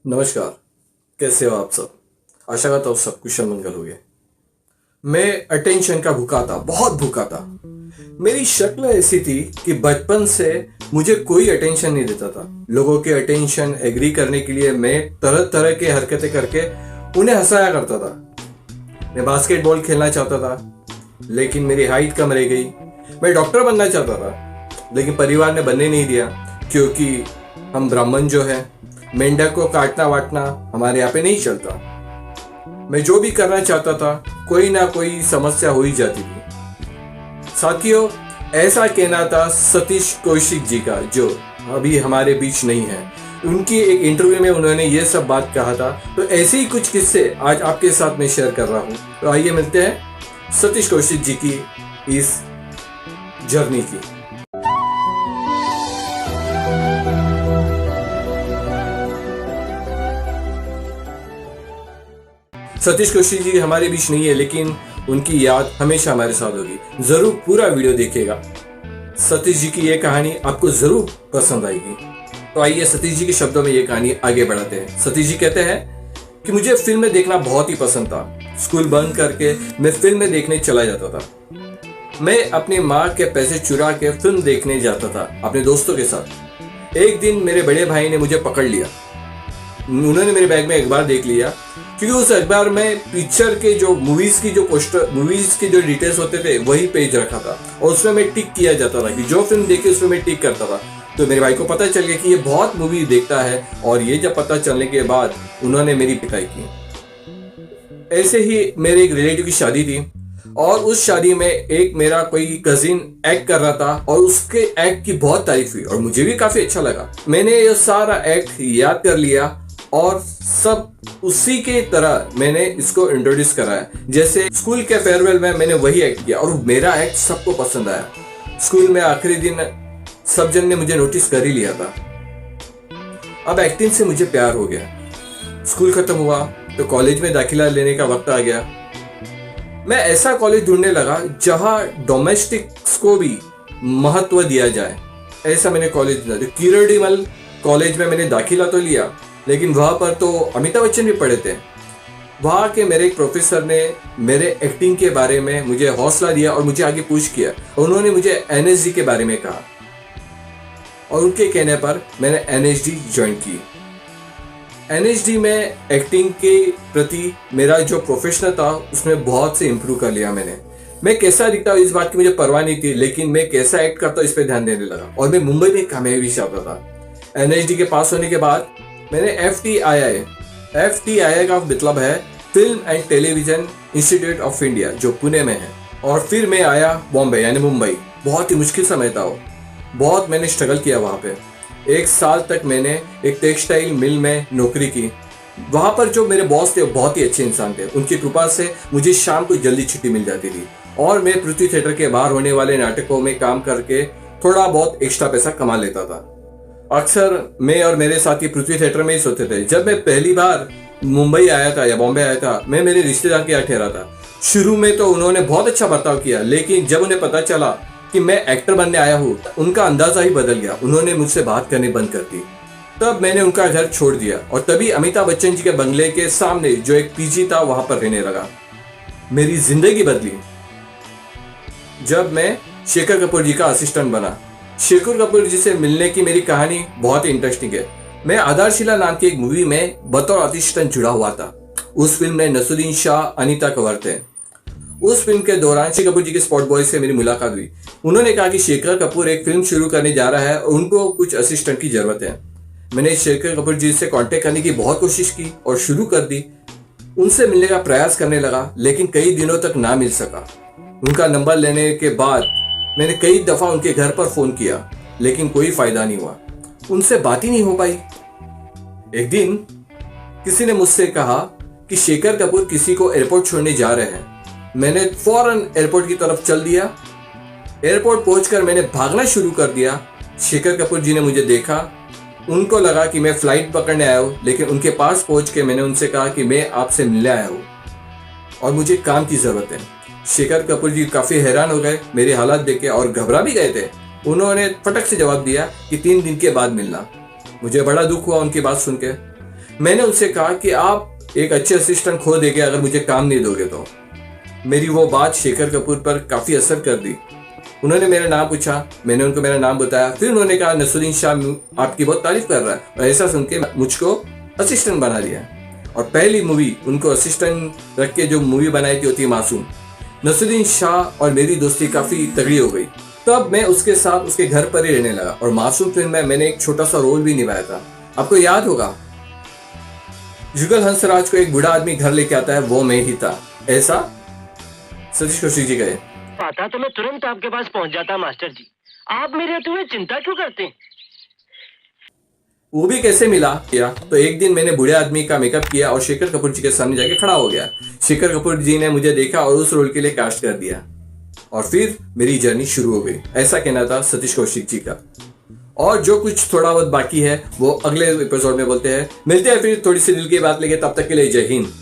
नमस्कार। कैसे हो आप सब? आशा करता हूँ सब कुशल मंगल होगे। मैं अटेंशन का भूखा था, बहुत भूखा था। मेरी शक्ल ऐसी थी कि बचपन से मुझे कोई अटेंशन नहीं देता था। लोगों के अटेंशन एग्री करने के लिए मैं तरह तरह की हरकतें करके उन्हें हंसाया करता था। मैं बास्केटबॉल खेलना चाहता था, लेकिन मेरी हाइट कम रह गई। मैं डॉक्टर बनना चाहता था, लेकिन परिवार ने बनने नहीं दिया, क्योंकि हम ब्राह्मण जो है, मेंढक को काटना वाटना हमारे यहाँ पे नहीं चलता। मैं जो भी करना चाहता था, कोई ना कोई समस्या हो ही जाती थी। साथियों, ऐसा कहना था सतीश कौशिक जी का, जो अभी हमारे बीच नहीं है। उनकी एक इंटरव्यू में उन्होंने ये सब बात कहा था। तो ऐसे ही कुछ किस्से आज आपके साथ मैं शेयर कर रहा हूँ। तो आइए मिलते हैं सतीश कौशिक जी की इस जर्नी की। सतीश कौशिक जी हमारे बीच नहीं है, लेकिन उनकी याद हमेशा हमारे साथ होगी। जरूर पूरा वीडियो देखिएगा। सतीश जी की ये कहानी आपको जरूर पसंद आएगी। तो आइए सतीश जी के शब्दों में ये कहानी आगे बढ़ाते हैं। सतीश जी कहते हैं कि मुझे फिल्में देखना बहुत ही पसंद था। स्कूल बंद करके मैं फिल्में देखने चला जाता था। मैं अपनी माँ के पैसे चुरा के फिल्म देखने जाता था अपने दोस्तों के साथ। एक दिन मेरे बड़े भाई ने मुझे पकड़ लिया। उन्होंने मेरे बैग में अखबार देख लिया, क्योंकि उस अखबार में पिक्चर के जो मूवीज के जो डिटेल्स होते थे वही पेज रखा था, और उसमें मैं टिक किया जाता था कि जो फिल्म देखी उसमें मैं टिक करता था। तो मेरे भाई को पता चल गया कि ये बहुत मूवी देखता है, और ये जब पता चलने के बाद उन्होंने मेरी पिटाई की। ऐसे ही मेरे एक रिलेटिव की शादी थी, और उस शादी में एक मेरा कोई कजिन एक्ट कर रहा था, और उसके एक्ट की बहुत तारीफ हुई और मुझे भी काफी अच्छा लगा। मैंने ये सारा एक्ट याद कर लिया और सब उसी के तरह मैंने इसको इंट्रोड्यूस कराया। जैसे स्कूल के फेयरवेल में मैंने वही एक्ट किया, और मेरा एक्ट सबको पसंद आया। स्कूल में आखिरी दिन सब जन ने मुझे नोटिस कर ही लिया था। अब एक्टिंग से मुझे प्यार हो गया। स्कूल खत्म हुआ तो कॉलेज में दाखिला लेने का वक्त आ गया। मैं ऐसा कॉलेज ढूंढने लगा जहां डोमेस्टिक्स को भी महत्व दिया जाए। ऐसा मैंने कॉलेज ढूंढा। किरड़ीमल कॉलेज में मैंने दाखिला तो लिया, लेकिन वहां पर तो अमिताभ बच्चन भी पढ़े थे। वहां के मेरे एक प्रोफेसर ने मेरे एक्टिंग के बारे में मुझे हौसला दिया और मुझे आगे पूछ किया। उन्होंने मुझे एनएसडी के बारे में कहा, और उनके कहने पर मैंने एनएसडी ज्वाइन की। एनएसडी में एक्टिंग के प्रति मेरा जो प्रोफेशनल था उसमें बहुत से इम्प्रूव कर लिया मैंने। मैं कैसा दिखता हूँ इस बात की मुझे परवाह नहीं थी, लेकिन मैं कैसा एक्ट करता हूँ इस पर ध्यान देने लगा, और मैं मुंबई में कामयाबी चाहता था। एनएसडी के पास होने के बाद मैंने एफटीआईआई का मतलब है film and television institute of India, जो पुणे में है। और फिर मैं आया बॉम्बे यानी मुंबई। बहुत ही मुश्किल समय था वो, बहुत मैंने स्ट्रगल किया वहाँ पे। 1 साल तक मैंने एक टेक्सटाइल मिल में नौकरी की। वहाँ पर जो मेरे बॉस थे वो बहुत ही अच्छे इंसान थे। उनकी कृपा से मुझे शाम को जल्दी छुट्टी मिल जाती थी, और मैं पृथ्वी थिएटर के बाहर होने वाले नाटकों में काम करके थोड़ा बहुत एक्स्ट्रा पैसा कमा लेता था। अक्सर मैं और मेरे साथी पृथ्वी थिएटर में ही सोते थे। जब मैं पहली बार मुंबई आया था या बॉम्बे आया था, मैं मेरे रिश्तेदार के यहाँ ठहरा था। शुरू में तो उन्होंने बहुत अच्छा बर्ताव किया, लेकिन जब उन्हें पता चला कि मैं एक्टर बनने आया हूँ, उनका अंदाजा ही बदल गया। उन्होंने मुझसे बात करनी बंद कर दी। तब मैंने उनका घर छोड़ दिया, और तभी अमिताभ बच्चन जी के बंगले के सामने जो एक पीजी था वहां पर रहने लगा। मेरी जिंदगी बदली जब मैं शेखर कपूर जी का असिस्टेंट बना। शेखर कपूर जी से मिलने की मेरी कहानी बहुत ही इंटरेस्टिंग है। मैं आधारशिला नाम की एक मूवी में बतौर असिस्टेंट जुड़ा हुआ था। उस फिल्म में नसरुद्दीन शाह, अनीता कंवर थे। उस फिल्म के दौरान शेखर कपूर जी के स्पॉट बॉय से मेरी मुलाकात हुई। उन्होंने कहा कि शेखर कपूर एक फिल्म शुरू करने जा रहा है और उनको कुछ असिस्टेंट की जरूरत है। मैंने शेखर कपूर जी से कांटेक्ट करने की बहुत कोशिश की और शुरू कर दी। उनसे मिलने का प्रयास करने लगा, लेकिन कई दिनों तक ना मिल सका। उनका नंबर लेने के बाद मैंने कई दफा उनके घर पर फोन किया, लेकिन कोई फायदा नहीं हुआ। उनसे बात ही नहीं हो पाई। एक दिन किसी ने मुझसे कहा कि शेखर कपूर किसी को एयरपोर्ट छोड़ने जा रहे हैं। मैंने फौरन एयरपोर्ट की तरफ चल दिया। एयरपोर्ट पहुंचकर मैंने भागना शुरू कर दिया। शेखर कपूर जी ने मुझे देखा। उनको लगा कि मैं फ्लाइट पकड़ने आया हूँ, लेकिन उनके पास पहुंच के मैंने उनसे कहा कि मैं आपसे मिलने आया हूँ और मुझे काम की जरूरत है। शेखर कपूर जी काफी हैरान हो गए मेरे हालात देख के, और घबरा भी गए थे। उन्होंने फटक से जवाब दिया कि 3 दिन के बाद मिलना। मुझे बड़ा दुख हुआ उनकी बात सुन के। मैंने उनसे कहा कि आप एक अच्छे असिस्टेंट खो देंगे अगर मुझे काम नहीं दोगे तो। मेरी वो बात शेखर कपूर पर काफ़ी असर कर दी। उन्होंने मेरा नाम पूछा, मैंने उनको मेरा नाम बताया। फिर उन्होंने कहा नसरुद्दीन शाह आपकी बहुत तारीफ कर रहा है, और ऐसा सुन के मुझको असिस्टेंट बना दिया। और पहली मूवी उनको असिस्टेंट रख के जो मूवी बनाई थी होती है मासूम। नसरुद्दीन शाह और मेरी दोस्ती काफ़ी तगड़ी हो गई। तब मैं उसके साथ उसके घर पर ही रहने लगा, और मासूम फिल्म में मैंने एक छोटा सा रोल भी निभाया था। आपको याद होगा, जुगल हंसराज को एक बूढ़ा आदमी घर लेके आता है, वो मैं ही था। ऐसा सतीश कौशिक जी गए। पाता तो मैं तुरंत आपके पास पहुंच जाता मास्टर जी। आप मेरे तुम्हें चिंता क्यों करते हैं? वो भी कैसे मिला किया तो एक दिन मैंने बूढ़े आदमी का मेकअप किया और शेखर कपूर जी के सामने जाके खड़ा हो गया। शेखर कपूर जी ने मुझे देखा और उस रोल के लिए कास्ट कर दिया, और फिर मेरी जर्नी शुरू हो गई। ऐसा कहना था सतीश कौशिक जी का। और जो कुछ थोड़ा बहुत बाकी है वो अगले एपिसोड में बोलते हैं। मिलते हैं फिर थोड़ी सी दिल की बात लेके, तब तक के लिए जय हिंद।